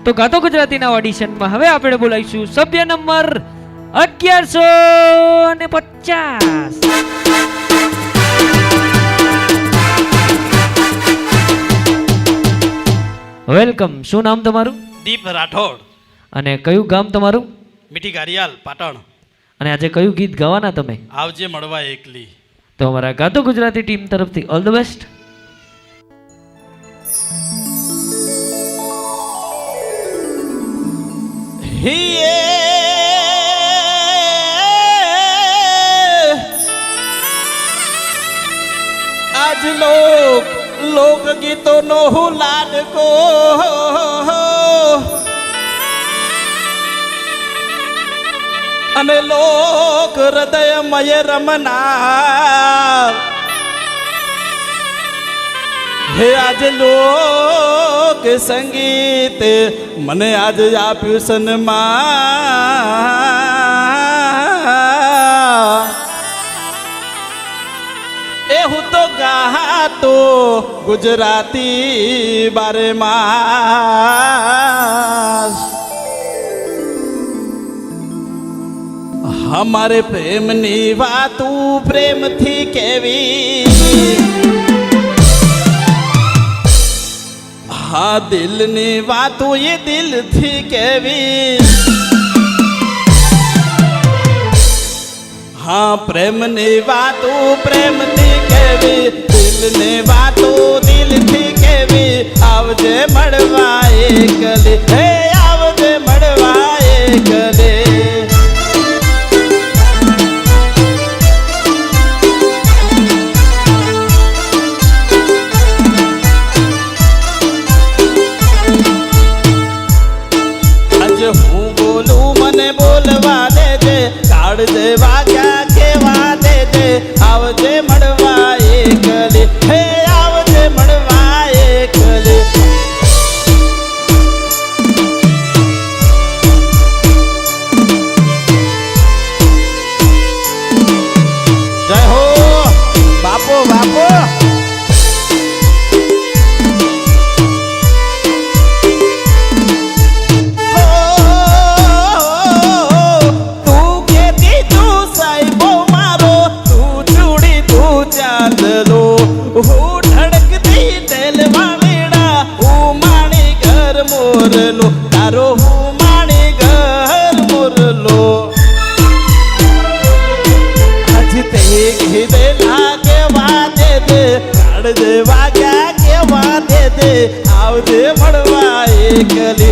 તો ગાતો ગુજરાતીના ઓડિશનમાં હવે આપણે બોલાવીશું સભ્ય નંબર 1150. વેલકમ. શું નામ તમારું? દીપ રાઠોડ. અને કયું ગામ તમારું? મીઠી કારિયાલ પાટણ. અને આજે કયું ગીત ગાવાના તમે? આવજે મળવા એકલી. તો અમારા ગાતો ગુજરાતી ટીમ તરફથી ઓલ ધ બેસ્ટ. આજ લોક ગીતો નો હું લાડકો અને લોક હૃદયમય રમનાર હે આજે લોક સંગીત મને આજે આપ્યું સન્માન. એ હું તો ગાતો ગુજરાતી બારે માસ. हमारे प्रेमनी वातू प्रेमथी केवी हाँ दिलनी वातू ये दिलथी केवी हाँ प्रेमनी वातू प्रेमथी केवी दिलनी वातू दिलथी केवी आवजे मळवा एकली हे आवजे मळवा एकली. જે વાગ્યા કેવા દેજે આવજે મળવા એકલી હે આવજે મળવા એકલી. જય હો બાપો બાપો. હું ધડકતી તેલ વાળેડા હું માણી ઘર મોરલો તારો હું માણી ઘર મોરલો. આજ તે કીધેલા કેવા દે દે કાળજે વાગ્યા કેવા દે દે આવજે મળવા એકલી